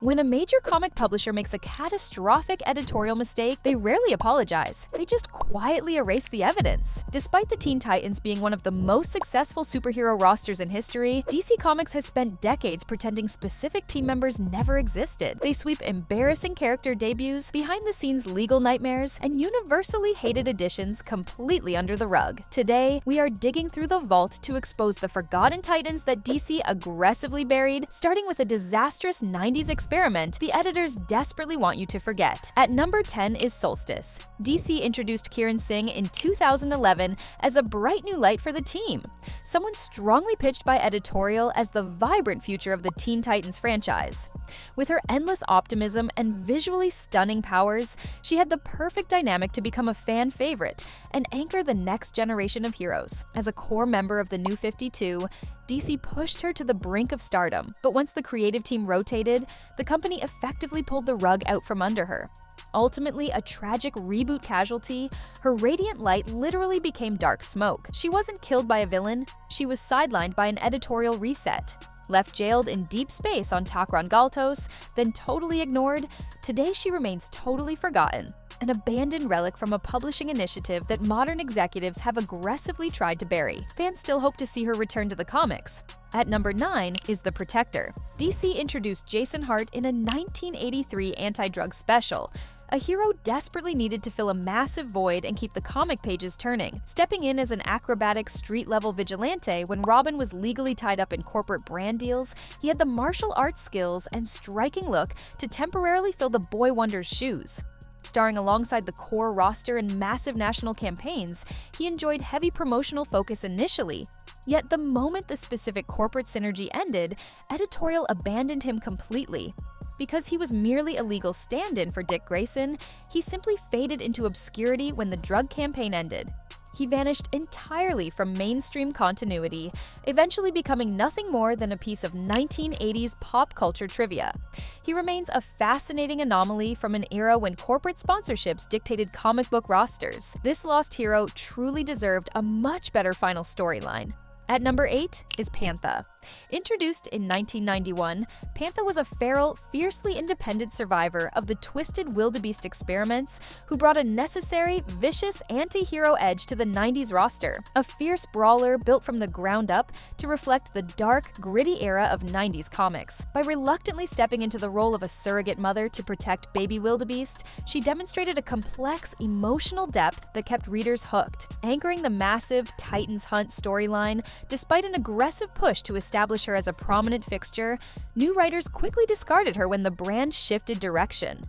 When a major comic publisher makes a catastrophic editorial mistake, they rarely apologize. They just quietly erase the evidence. Despite the Teen Titans being one of the most successful superhero rosters in history, DC Comics has spent decades pretending specific team members never existed. They sweep embarrassing character debuts, behind-the-scenes legal nightmares, and universally hated additions completely under the rug. Today, we are digging through the vault to expose the forgotten titans that DC aggressively buried, starting with a disastrous 90s experiment the editors desperately want you to forget. At number 10 is Solstice. DC introduced Kieran Singh in 2011 as a bright new light for the team. Someone strongly pitched by editorial as the vibrant future of the Teen Titans franchise. With her endless optimism and visually stunning powers, she had the perfect dynamic to become a fan favorite and anchor the next generation of heroes. As a core member of the New 52, DC pushed her to the brink of stardom, but once the creative team rotated, the company effectively pulled the rug out from under her. Ultimately a tragic reboot casualty, her radiant light literally became dark smoke. She wasn't killed by a villain, she was sidelined by an editorial reset. Left jailed in deep space on Takran Galtos, then totally ignored, today she remains totally forgotten. An abandoned relic from a publishing initiative that modern executives have aggressively tried to bury. Fans still hope to see her return to the comics. At number 9 is The Protector. DC introduced Jason Hart in a 1983 anti-drug special, a hero desperately needed to fill a massive void and keep the comic pages turning. Stepping in as an acrobatic street-level vigilante when Robin was legally tied up in corporate brand deals, he had the martial arts skills and striking look to temporarily fill the boy wonder's shoes. Starring alongside the core roster in massive national campaigns, he enjoyed heavy promotional focus initially. Yet the moment the specific corporate synergy ended, editorial abandoned him completely. Because he was merely a legal stand-in for Dick Grayson, he simply faded into obscurity when the drug campaign ended. He vanished entirely from mainstream continuity, eventually becoming nothing more than a piece of 1980s pop culture trivia. He remains a fascinating anomaly from an era when corporate sponsorships dictated comic book rosters. This lost hero truly deserved a much better final storyline. At number 8 is Pantha. Introduced in 1991, Pantha was a feral, fiercely independent survivor of the twisted Wildebeast experiments who brought a necessary, vicious anti-hero edge to the 90s roster. A fierce brawler built from the ground up to reflect the dark, gritty era of 90s comics. By reluctantly stepping into the role of a surrogate mother to protect baby Wildebeest, she demonstrated a complex, emotional depth that kept readers hooked, anchoring the massive Titans Hunt storyline. Despite an aggressive push to establish her as a prominent fixture, new writers quickly discarded her when the brand shifted direction.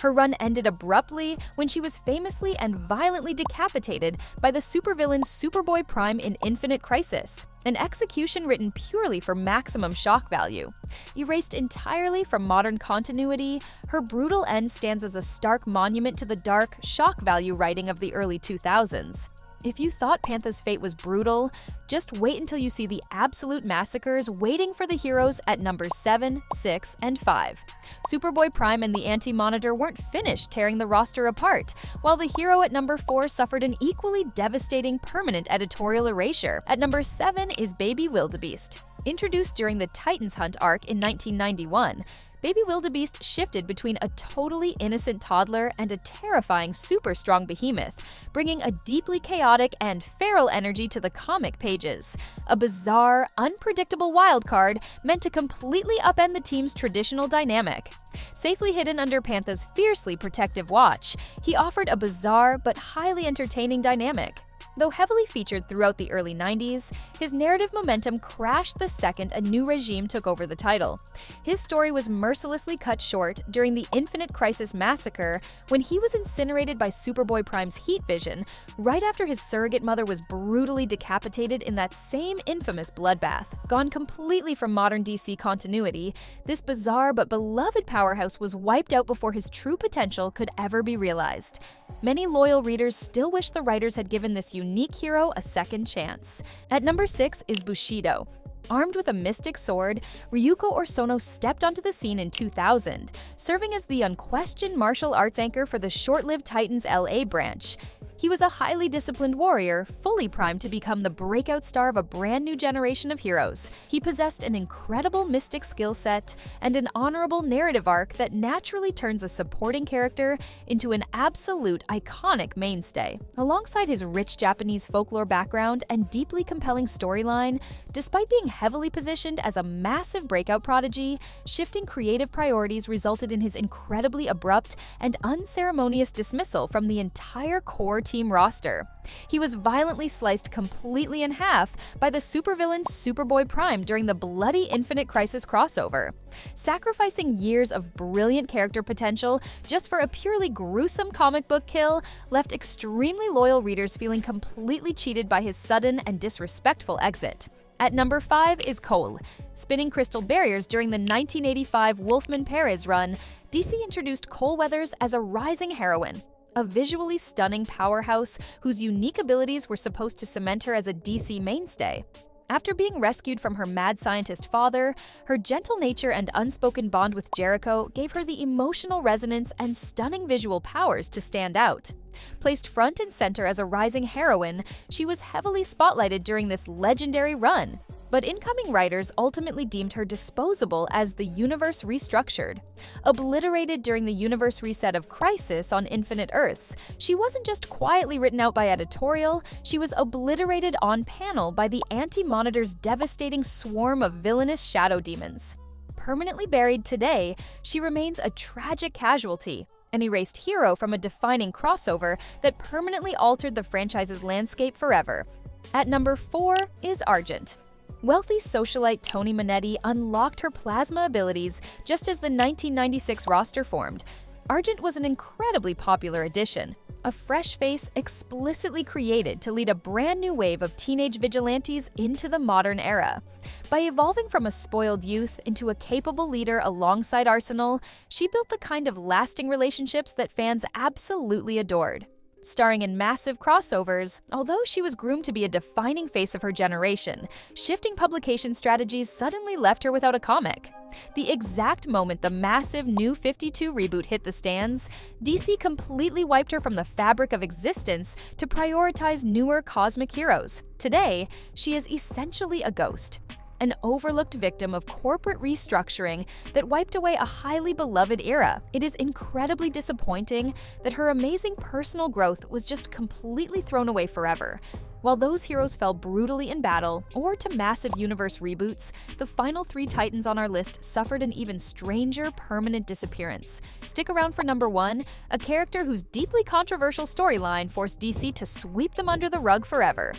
Her run ended abruptly when she was famously and violently decapitated by the supervillain Superboy Prime in Infinite Crisis, an execution written purely for maximum shock value. Erased entirely from modern continuity, her brutal end stands as a stark monument to the dark, shock value writing of the early 2000s. If you thought Pantha's fate was brutal, just wait until you see the absolute massacres waiting for the heroes at numbers 7, 6, and 5. Superboy Prime and the Anti-Monitor weren't finished tearing the roster apart, while the hero at number 4 suffered an equally devastating permanent editorial erasure. At number 7 is Baby Wildebeast. Introduced during the Titans Hunt arc in 1991, Baby Wildebeest shifted between a totally innocent toddler and a terrifying super-strong behemoth, bringing a deeply chaotic and feral energy to the comic pages. A bizarre, unpredictable wildcard meant to completely upend the team's traditional dynamic. Safely hidden under Pantha's fiercely protective watch, he offered a bizarre but highly entertaining dynamic. Though heavily featured throughout the early 90s, his narrative momentum crashed the second a new regime took over the title. His story was mercilessly cut short during the Infinite Crisis massacre when he was incinerated by Superboy Prime's heat vision, right after his surrogate mother was brutally decapitated in that same infamous bloodbath. Gone completely from modern DC continuity, this bizarre but beloved powerhouse was wiped out before his true potential could ever be realized. Many loyal readers still wish the writers had given this unique hero a second chance. At number 6 is Bushido. Armed with a mystic sword, Ryuko Orsono stepped onto the scene in 2000, serving as the unquestioned martial arts anchor for the short-lived Titans LA branch. He was a highly disciplined warrior, fully primed to become the breakout star of a brand new generation of heroes. He possessed an incredible mystic skill set and an honorable narrative arc that naturally turns a supporting character into an absolute iconic mainstay. Alongside his rich Japanese folklore background and deeply compelling storyline, despite being heavily positioned as a massive breakout prodigy, shifting creative priorities resulted in his incredibly abrupt and unceremonious dismissal from the entire core team roster. He was violently sliced completely in half by the supervillain Superboy Prime during the bloody Infinite Crisis crossover. Sacrificing years of brilliant character potential just for a purely gruesome comic book kill left extremely loyal readers feeling completely cheated by his sudden and disrespectful exit. At number 5 is Kole. Spinning crystal barriers during the 1985 Wolfman Perez run, DC introduced Kole Weathers as a rising heroine. A visually stunning powerhouse whose unique abilities were supposed to cement her as a DC mainstay. After being rescued from her mad scientist father, her gentle nature and unspoken bond with Jericho gave her the emotional resonance and stunning visual powers to stand out. Placed front and center as a rising heroine, she was heavily spotlighted during this legendary run. But incoming writers ultimately deemed her disposable as the universe restructured. Obliterated during the universe reset of Crisis on Infinite Earths, she wasn't just quietly written out by editorial, she was obliterated on panel by the Anti-Monitor's devastating swarm of villainous shadow demons. Permanently buried today, she remains a tragic casualty, an erased hero from a defining crossover that permanently altered the franchise's landscape forever. At number 4 is Argent. Wealthy socialite Tony Manetti unlocked her plasma abilities just as the 1996 roster formed. Argent was an incredibly popular addition, a fresh face explicitly created to lead a brand new wave of teenage vigilantes into the modern era. By evolving from a spoiled youth into a capable leader alongside Arsenal, she built the kind of lasting relationships that fans absolutely adored. Starring in massive crossovers, although she was groomed to be a defining face of her generation, shifting publication strategies suddenly left her without a comic. The exact moment the massive New 52 reboot hit the stands, DC completely wiped her from the fabric of existence to prioritize newer cosmic heroes. Today, she is essentially a ghost. An overlooked victim of corporate restructuring that wiped away a highly beloved era. It is incredibly disappointing that her amazing personal growth was just completely thrown away forever. While those heroes fell brutally in battle or to massive universe reboots, the final 3 titans on our list suffered an even stranger permanent disappearance. Stick around for number 1, a character whose deeply controversial storyline forced DC to sweep them under the rug forever.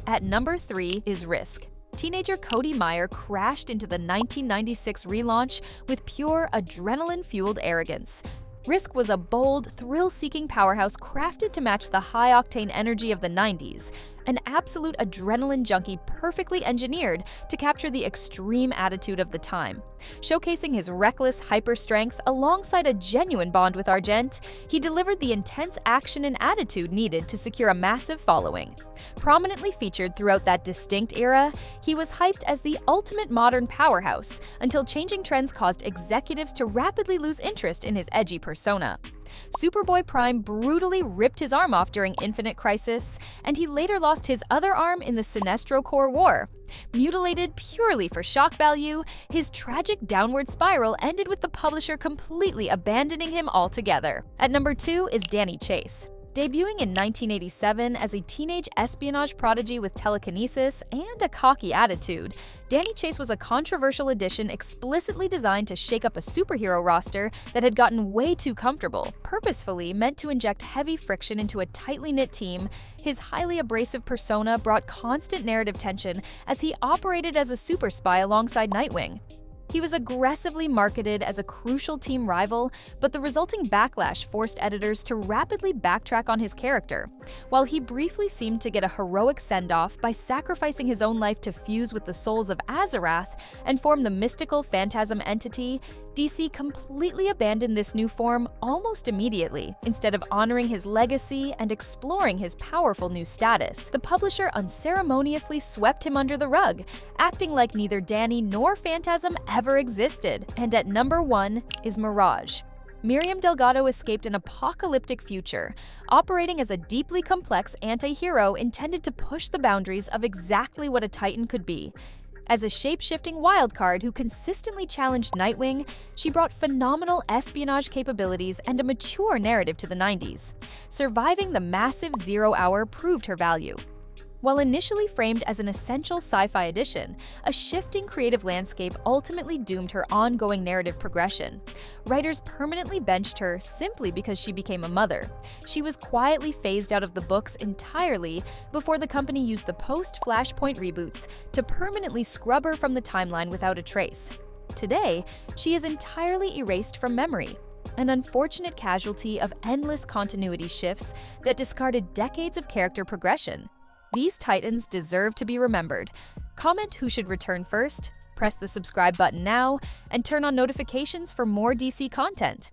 At number 3 is Risk. Teenager Cody Meyer crashed into the 1996 relaunch with pure adrenaline-fueled arrogance. Risk was a bold, thrill-seeking powerhouse crafted to match the high-octane energy of the 90s, an absolute adrenaline junkie perfectly engineered to capture the extreme attitude of the time. Showcasing his reckless hyper-strength alongside a genuine bond with Argent, he delivered the intense action and attitude needed to secure a massive following. Prominently featured throughout that distinct era, he was hyped as the ultimate modern powerhouse until changing trends caused executives to rapidly lose interest in his edgy persona. Superboy Prime brutally ripped his arm off during Infinite Crisis, and he later lost his other arm in the Sinestro Corps War. Mutilated purely for shock value, his tragic downward spiral ended with the publisher completely abandoning him altogether. At number 2 is Danny Chase. Debuting in 1987 as a teenage espionage prodigy with telekinesis and a cocky attitude, Danny Chase was a controversial addition explicitly designed to shake up a superhero roster that had gotten way too comfortable. Purposefully meant to inject heavy friction into a tightly knit team, his highly abrasive persona brought constant narrative tension as he operated as a super spy alongside Nightwing. He was aggressively marketed as a crucial team rival, but the resulting backlash forced editors to rapidly backtrack on his character. While he briefly seemed to get a heroic send-off by sacrificing his own life to fuse with the souls of Azarath and form the mystical phantasm entity, DC completely abandoned this new form almost immediately. Instead of honoring his legacy and exploring his powerful new status, the publisher unceremoniously swept him under the rug, acting like neither Danny nor Phantasm ever existed. And at number 1 is Mirage. Miriam Delgado escaped an apocalyptic future, operating as a deeply complex anti-hero intended to push the boundaries of exactly what a Titan could be. As a shape-shifting wildcard who consistently challenged Nightwing, she brought phenomenal espionage capabilities and a mature narrative to the 90s. Surviving the massive Zero Hour proved her value. While initially framed as an essential sci-fi addition, a shifting creative landscape ultimately doomed her ongoing narrative progression. Writers permanently benched her simply because she became a mother. She was quietly phased out of the books entirely before the company used the post-Flashpoint reboots to permanently scrub her from the timeline without a trace. Today, she is entirely erased from memory, an unfortunate casualty of endless continuity shifts that discarded decades of character progression. These Titans deserve to be remembered. Comment who should return first, press the subscribe button now, and turn on notifications for more DC content.